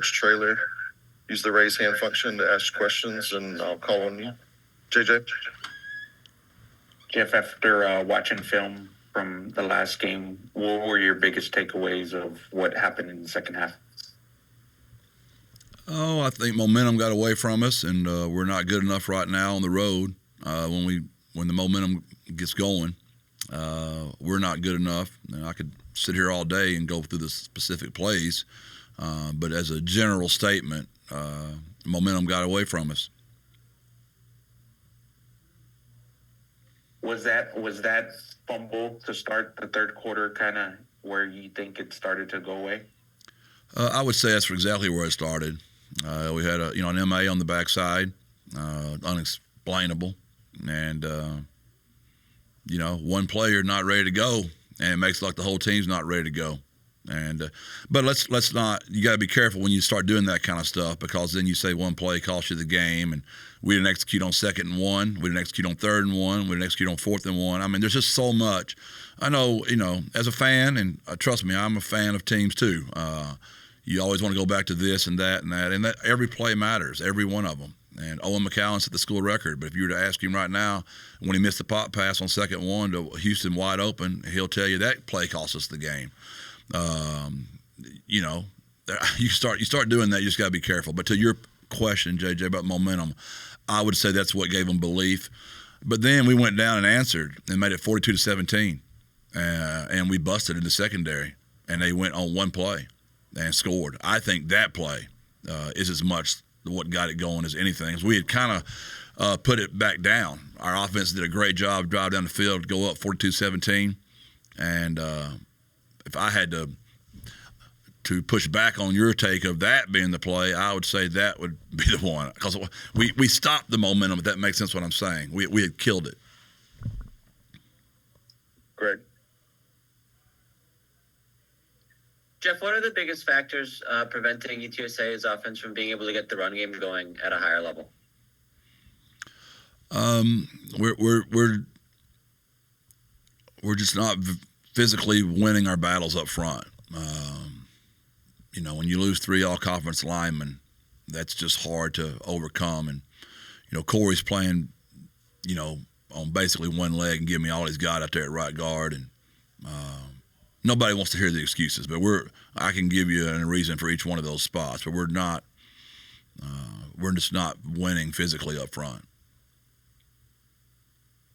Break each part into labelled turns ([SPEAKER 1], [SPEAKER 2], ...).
[SPEAKER 1] Coach Traylor. Use the raise hand function to ask questions, and I'll call on you. JJ?
[SPEAKER 2] Jeff, after watching film from the last game, what were your biggest takeaways of what happened in the second half?
[SPEAKER 3] Oh, I think momentum got away from us, and we're not good enough right now on the road. When the momentum gets going, we're not good enough. And I could sit here all day and go through the specific plays, but as a general statement, momentum got away from us.
[SPEAKER 2] Was that fumble to start the third quarter kind of where you think it started to go away?
[SPEAKER 3] I would say that's exactly where it started. We had an MA on the backside, unexplainable, and one player not ready to go, and it makes it like the whole team's not ready to go. And but let's not. You got to be careful when you start doing that kind of stuff, because then you say one play costs you the game, and we didn't execute on 2nd and 1, we didn't execute on 3rd and 1, we didn't execute on 4th and 1. I mean, there's just so much. I know, as a fan, and trust me, I'm a fan of teams too. You always want to go back to this and that, and that every play matters, every one of them. And Owen McCowan set the school record, but if you were to ask him right now, when he missed the pop pass on 2nd and 1 to Houston wide open, he'll tell you that play cost us the game. You start doing that, you just got to be careful. But to your question, JJ, about momentum, I would say that's what gave them belief. But then we went down and answered and made it 42-17, and we busted in the secondary, and they went on one play and scored. I think that play is as much what got it going as anything. We had kind of put it back down. Our offense did a great job, drive down the field, go up 42-17, and if I had to push back on your take of that being the play, I would say that would be the one, because we stopped the momentum, if that makes sense what I'm saying. We had killed it.
[SPEAKER 1] Greg?
[SPEAKER 4] Jeff, what are the biggest factors preventing UTSA's offense from being able to get the run game going at a higher level?
[SPEAKER 3] We're just not physically winning our battles up front. When you lose 3 all-conference linemen, that's just hard to overcome. And, Corey's playing, on basically one leg and giving me all he's got out there at right guard. And nobody wants to hear the excuses, but I can give you a reason for each one of those spots, but we're just not winning physically up front.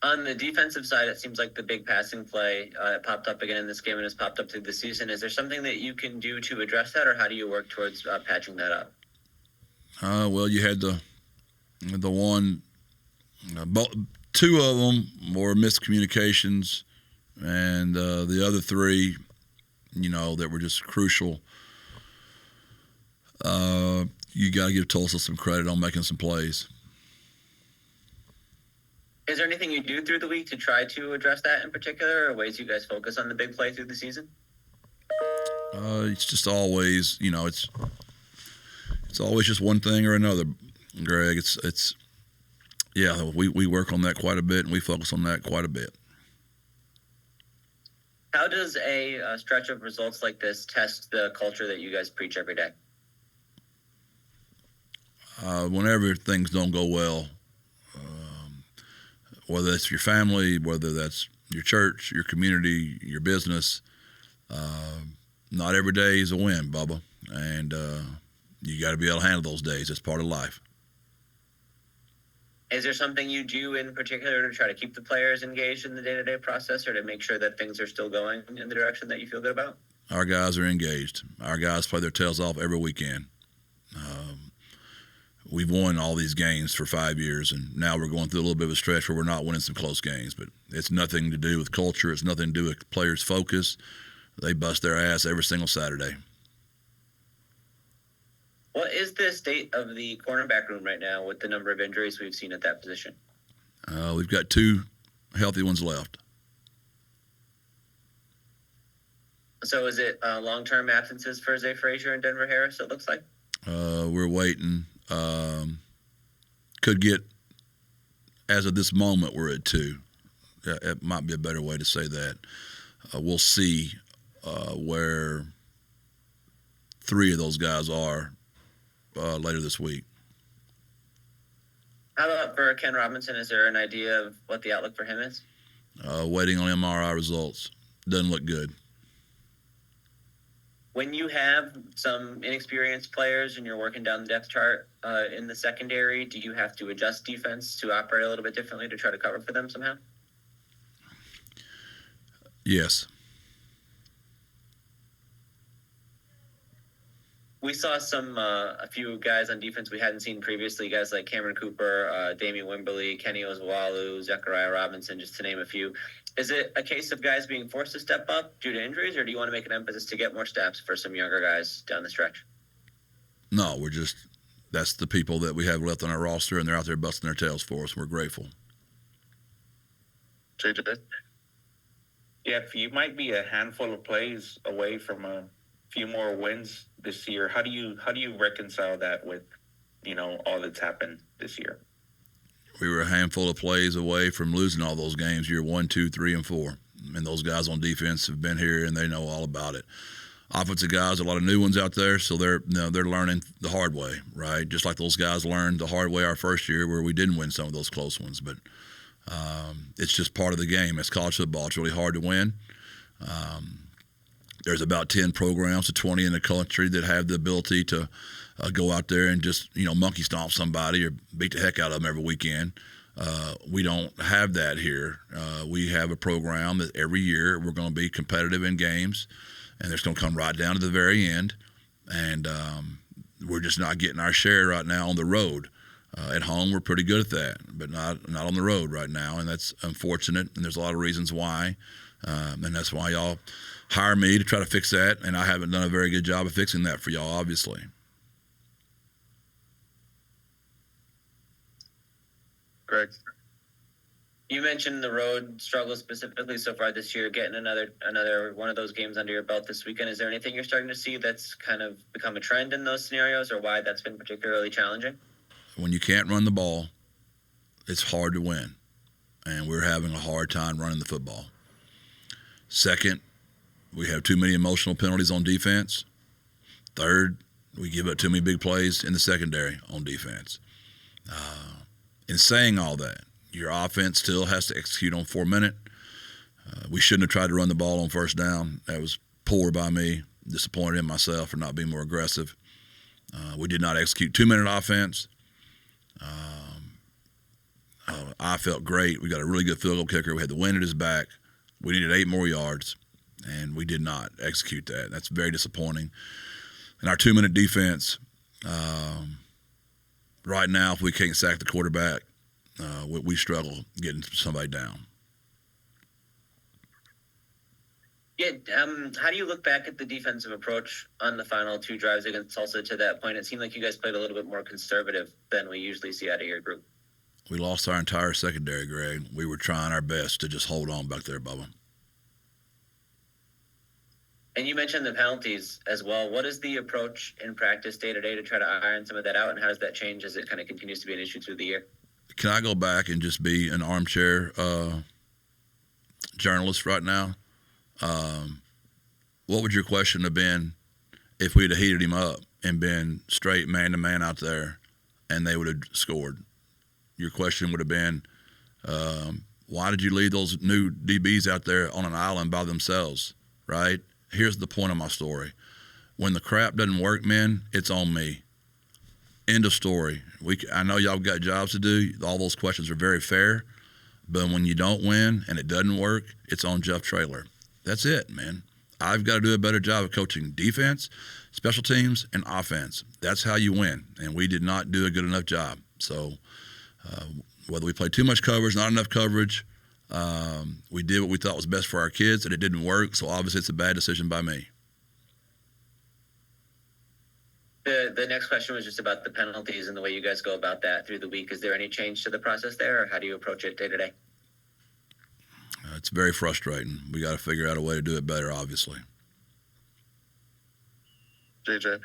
[SPEAKER 4] On the defensive side, it seems like the big passing play popped up again in this game and has popped up through the season. Is there something that you can do to address that, or how do you work towards patching that up?
[SPEAKER 3] Well, you had the one, 2 of them were miscommunications, and the other 3, that were just crucial. You got to give Tulsa some credit on making some plays.
[SPEAKER 4] Is there anything you do through the week to try to address that in particular, or ways you guys focus on the big play through the season?
[SPEAKER 3] It's just always, it's always just one thing or another, Greg. We work on that quite a bit, and we focus on that quite a bit.
[SPEAKER 4] How does a stretch of results like this test the culture that you guys preach every day?
[SPEAKER 3] Whenever things don't go well, whether that's your family, whether that's your church, your community, your business, not every day is a win, Bubba. And you got to be able to handle those days. It's part of life.
[SPEAKER 4] Is there something you do in particular to try to keep the players engaged in the day-to-day process, or to make sure that things are still going in the direction that you feel good about?
[SPEAKER 3] Our guys are engaged. Our guys play their tails off every weekend. We've won all these games for 5 years, and now we're going through a little bit of a stretch where we're not winning some close games. But it's nothing to do with culture. It's nothing to do with players' focus. They bust their ass every single Saturday.
[SPEAKER 4] What is the state of the cornerback room right now with the number of injuries we've seen at that position?
[SPEAKER 3] We've got 2 healthy ones left.
[SPEAKER 4] So is it long-term absences for Zay Frazier and Denver Harris, it looks like?
[SPEAKER 3] We're waiting. Could get, as of this moment, we're at 2. It might be a better way to say that. We'll see where 3 of those guys are later this week.
[SPEAKER 4] How about for Ken Robinson? Is there an idea of what the outlook for him is?
[SPEAKER 3] Waiting on MRI results. Doesn't look good.
[SPEAKER 4] When you have some inexperienced players and you're working down the depth chart in the secondary, do you have to adjust defense to operate a little bit differently to try to cover for them somehow?
[SPEAKER 3] Yes.
[SPEAKER 4] We saw a few guys on defense we hadn't seen previously, guys like Cameron Cooper, Damian Wimberly, Kenny Oswalu, Zechariah Robinson, just to name a few. Is it a case of guys being forced to step up due to injuries, or do you want to make an emphasis to get more steps for some younger guys down the stretch?
[SPEAKER 3] No, that's the people that we have left on our roster, and they're out there busting their tails for us. We're grateful.
[SPEAKER 1] JJ?
[SPEAKER 2] Yeah, if you might be a handful of plays away from a few more wins this year, how do you reconcile that with, all that's happened this year?
[SPEAKER 3] We were a handful of plays away from losing all those games, year 1, 2, 3, and 4. And those guys on defense have been here and they know all about it. Offensive guys, a lot of new ones out there, so they're learning the hard way, right? Just like those guys learned the hard way our first year where we didn't win some of those close ones. But it's just part of the game. It's college football. It's really hard to win. There's about 10 programs to 20 in the country that have the ability to go out there and just, monkey stomp somebody or beat the heck out of them every weekend. We don't have that here. We have a program that every year we're going to be competitive in games, and it's going to come right down to the very end. And we're just not getting our share right now on the road. At home, we're pretty good at that, but not on the road right now, and that's unfortunate, and there's a lot of reasons why. And that's why y'all hire me to try to fix that, and I haven't done a very good job of fixing that for y'all, obviously.
[SPEAKER 1] Greg?
[SPEAKER 4] You mentioned the road struggles specifically so far this year, getting another one of those games under your belt this weekend. Is there anything you're starting to see that's kind of become a trend in those scenarios, or why that's been particularly challenging?
[SPEAKER 3] When you can't run the ball, it's hard to win, and we're having a hard time running the football. Second, we have too many emotional penalties on defense. Third, we give up too many big plays in the secondary on defense. In saying all that, your offense still has to execute on 4-minute. We shouldn't have tried to run the ball on first down. That was poor by me. Disappointed in myself for not being more aggressive. We did not execute 2-minute offense. I felt great. We got a really good field goal kicker. We had the wind at his back. We needed 8 more yards, and we did not execute that. That's very disappointing. And our 2-minute defense, right now, if we can't sack the quarterback, we struggle getting somebody down.
[SPEAKER 4] Yeah, how do you look back at the defensive approach on the final 2 drives against Tulsa to that point? It seemed like you guys played a little bit more conservative than we usually see out of your group.
[SPEAKER 3] We lost our entire secondary, Greg. We were trying our best to just hold on back there, Bubba.
[SPEAKER 4] And you mentioned the penalties as well. What is the approach in practice day to day to try to iron some of that out, and how does that change as it kind of continues to be an issue through the year?
[SPEAKER 3] Can I go back and just be an armchair journalist right now? What would your question have been if we'd have heated him up and been straight man-to-man out there and they would have scored? Your question would have been, why did you leave those new DBs out there on an island by themselves, right? Here's the point of my story. When the crap doesn't work, man, it's on me. End of story. I know y'all got jobs to do. All those questions are very fair. But when you don't win and it doesn't work, it's on Jeff Traylor. That's it, man. I've got to do a better job of coaching defense, special teams, and offense. That's how you win. And we did not do a good enough job. So whether we played too much coverage, not enough coverage, we did what we thought was best for our kids, and it didn't work. So obviously it's a bad decision by me.
[SPEAKER 4] The next question was just about the penalties and the way you guys go about that through the week. Is there any change to the process there, or how do you approach it day to day?
[SPEAKER 3] It's very frustrating. We got to figure out a way to do it better, obviously.
[SPEAKER 1] JJ?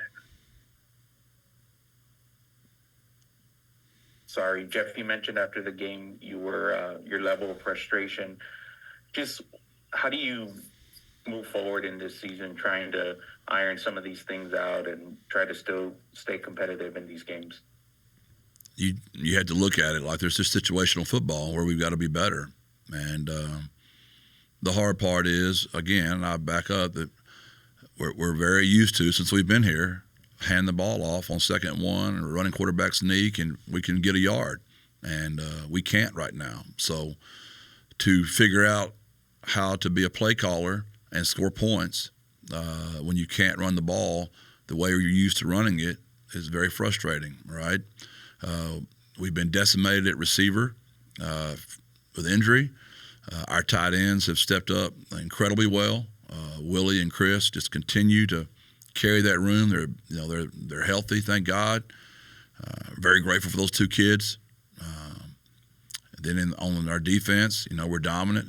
[SPEAKER 2] Sorry, Jeff, you mentioned after the game you were your level of frustration. Just how do you move forward in this season, trying to iron some of these things out and try to still stay competitive in these games?
[SPEAKER 3] You had to look at it like there's just situational football where we've got to be better. And the hard part is, again, I back up, that we're very used to, since we've been here, hand the ball off on 2nd and 1 or running quarterback sneak, and we can get a yard. And we can't right now. So to figure out how to be a play caller and score points when you can't run the ball the way you're used to running it is very frustrating, right? We've been decimated at receiver with injury. Our tight ends have stepped up incredibly well. Willie and Chris just continue to carry that room. They're healthy, thank God. Very grateful for those two kids. Then on our defense, we're dominant,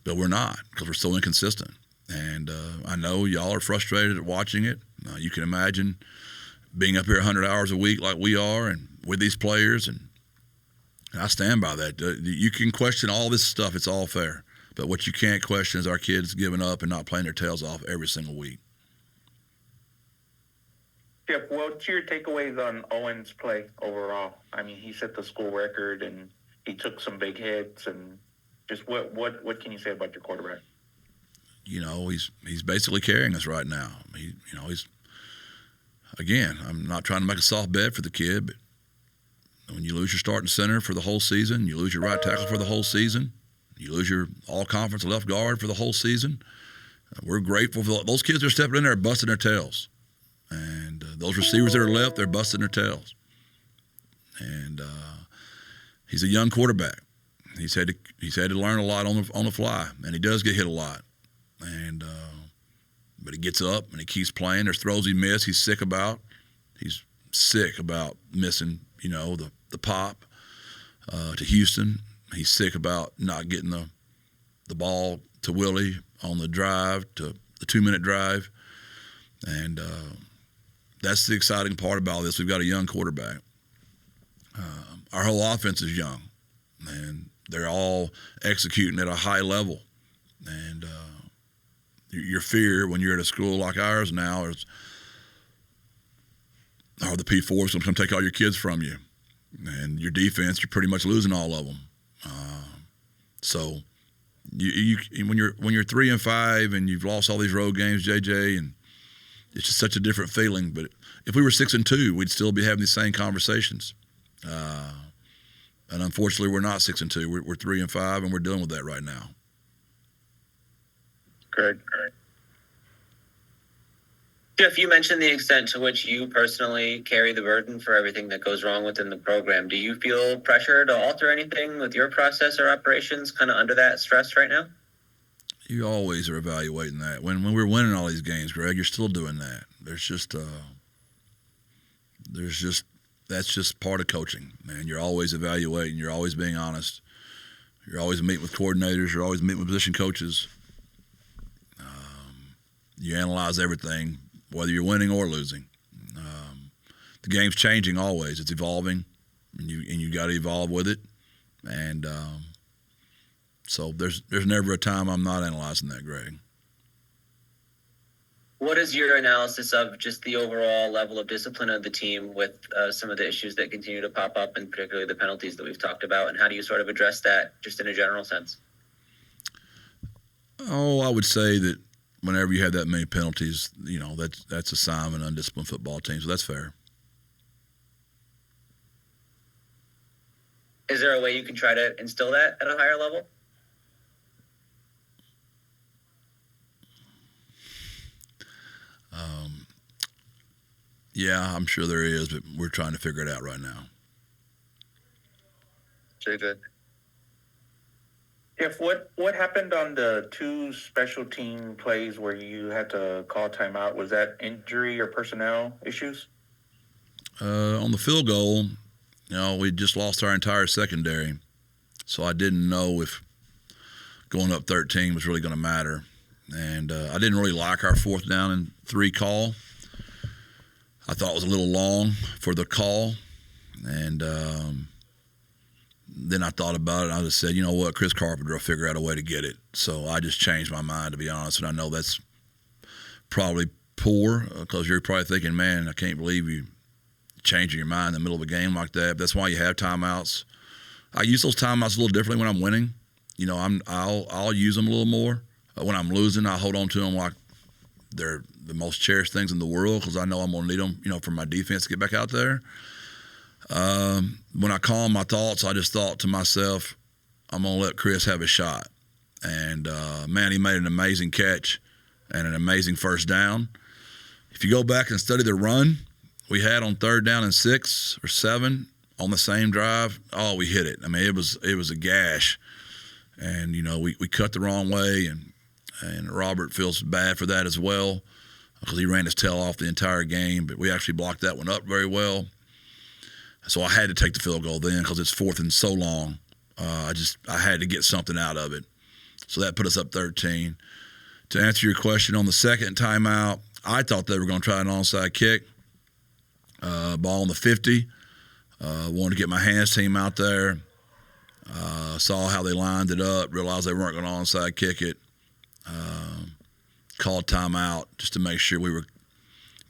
[SPEAKER 3] but we're not, because we're so inconsistent. And I know y'all are frustrated at watching it. You can imagine being up here 100 hours a week like we are, and with these players, and I stand by that. You can question all this stuff; it's all fair. But what you can't question is our kids giving up and not playing their tails off every single week.
[SPEAKER 2] Jeff, what's your takeaways on Owen's play overall? I mean, he set the school record and he took some big hits, and just what can you say about your quarterback?
[SPEAKER 3] He's basically carrying us right now. He's again. I'm not trying to make a soft bet for the kid, but when you lose your starting center for the whole season, you lose your right tackle for the whole season, you lose your all-conference left guard for the whole season. We're grateful for those kids that are stepping in there, busting their tails. And those receivers that are left, they're busting their tails. And he's a young quarterback. He's had to learn a lot on the fly, and he does get hit a lot. And but he gets up and he keeps playing. There's throws he missed. He's sick about. He's sick about missing, the pop to Houston. He's sick about not getting the ball to Willie on the drive, to the 2-minute drive. And that's the exciting part about this. We've got a young quarterback. Our whole offense is young, and they're all executing at a high level. And your fear when you're at a school like ours now is, are the P4s going to come take all your kids from you? And your defense, you're pretty much losing all of them. So you when you're 3-5 and you've lost all these road games, JJ, and it's just such a different feeling. But if we were 6-2, we'd still be having these same conversations. And unfortunately, we're not 6-2. We're 3-5, and we're dealing with that right now.
[SPEAKER 1] Greg.
[SPEAKER 4] Jeff, you mentioned the extent to which you personally carry the burden for everything that goes wrong within the program. Do you feel pressure to alter anything with your process or operations kind of under that stress right now?
[SPEAKER 3] You always are evaluating that. When we're winning all these games, Greg, you're still doing that. That's just part of coaching, man. You're always evaluating. You're always being honest. You're always meeting with coordinators. You're always meeting with position coaches. You analyze everything, whether you're winning or losing. The game's changing always. It's evolving, and you got to evolve with it. And so there's never a time I'm not analyzing that, Greg.
[SPEAKER 4] What is your analysis of just the overall level of discipline of the team with some of the issues that continue to pop up, and particularly the penalties that we've talked about, and how do you sort of address that just in a general sense?
[SPEAKER 3] Oh, I would say that whenever you have that many penalties, that's a sign of an undisciplined football team, so that's fair.
[SPEAKER 4] Is there a way you can try to instill that at a higher level?
[SPEAKER 3] Yeah, I'm sure there is, but we're trying to figure it out right now.
[SPEAKER 1] JJ.
[SPEAKER 2] Jeff, what happened on the 2 special team plays where you had to call timeout? Was that injury or personnel issues?
[SPEAKER 3] On the field goal, we just lost our entire secondary, so I didn't know if going up 13 was really going to matter. And I didn't really like our 4th down and 3 call. I thought it was a little long for the call, and then I thought about it, and I just said, you know what, Chris Carpenter will figure out a way to get it. So I just changed my mind, to be honest, and I know that's probably poor because you're probably thinking, man, I can't believe you changing your mind in the middle of a game like that. But that's why you have timeouts. I use those timeouts a little differently when I'm winning. You know, I'll use them a little more. When I'm losing, I hold on to them like they're the most cherished things in the world because I know I'm going to need them, you know, for my defense to get back out there. When I calm my thoughts, I just thought to myself, I'm going to let Chris have a shot. And, man, he made an amazing catch and an amazing first down. If you go back and study the run we had on 3rd down and 6 or 7 on the same drive, oh, we hit it. I mean, it was a gash. And, you know, we cut the wrong way, and Robert feels bad for that as well because he ran his tail off the entire game, but we actually blocked that one up very well. So I had to take the field goal then because it's 4th and so long. I had to get something out of it. So that put us up 13. To answer your question on the second timeout, I thought they were going to try an onside kick. Ball on the 50. Wanted to get my hands team out there. Saw how they lined it up, realized they weren't going to onside kick it. Called timeout just to make sure we were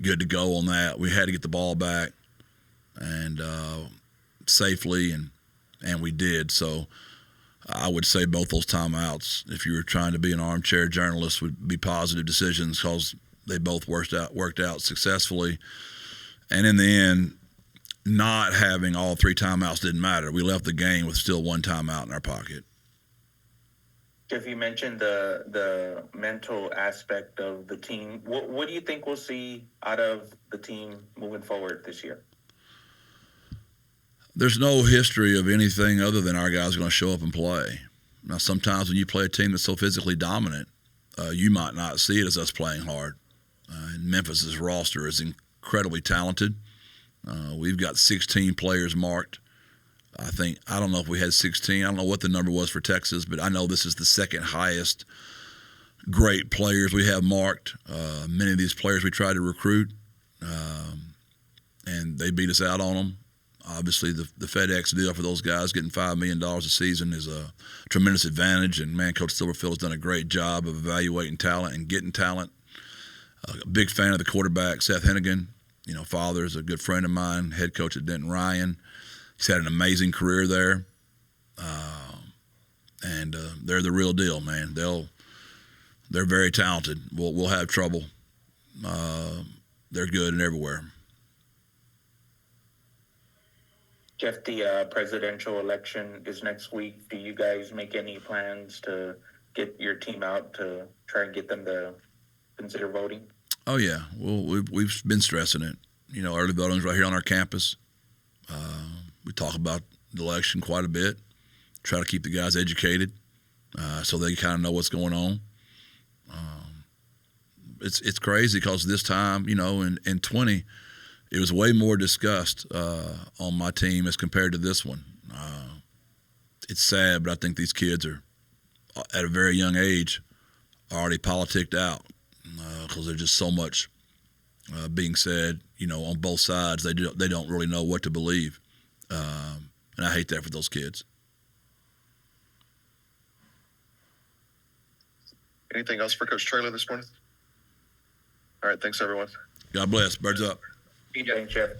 [SPEAKER 3] good to go on that. We had to get the ball back and safely, and we did. So I would say both those timeouts, if you were trying to be an armchair journalist, would be positive decisions because they both worked out successfully. And in the end, not having all 3 timeouts didn't matter. We left the game with still 1 timeout in our pocket.
[SPEAKER 2] Jeff, you mentioned the mental aspect of the team. What do you think we'll see out of the team moving forward this year?
[SPEAKER 3] There's no history of anything other than our guys are going to show up and play. Now, sometimes when you play a team that's so physically dominant, you might not see it as us playing hard. And Memphis's roster is incredibly talented. We've got 16 players marked. I don't know if we had 16. I don't know what the number was for Texas, but I know this is the second highest great players we have marked. Many of these players we tried to recruit, and they beat us out on them. Obviously, the FedEx deal for those guys, getting $5 million a season, is a tremendous advantage. And, man, Coach Silverfield has done a great job of evaluating talent and getting talent. A big fan of the quarterback, Seth Hennigan. You know, father is a good friend of mine, head coach at Denton Ryan. He's had an amazing career there. And they're the real deal, man. They're very talented. We'll have trouble. They're good and everywhere.
[SPEAKER 2] Jeff, the presidential election is next week. Do you guys make any plans to get your team out to try and get them to consider voting? Oh,
[SPEAKER 3] yeah. Well, we've been stressing it. You know, early voting's right here on our campus. We talk about the election quite a bit, try to keep the guys educated so they kind of know what's going on. It's crazy because this time, you know, in 20, it was way more discussed on my team as compared to this one. It's sad, but I think these kids are, at a very young age, already politicked out because there's just so much being said, you know, on both sides. They don't really know what to believe, and I hate that for those kids.
[SPEAKER 1] Anything else for Coach Traylor this morning? All right, thanks, everyone.
[SPEAKER 3] God bless. Birds up.
[SPEAKER 2] Thanks, Jeff.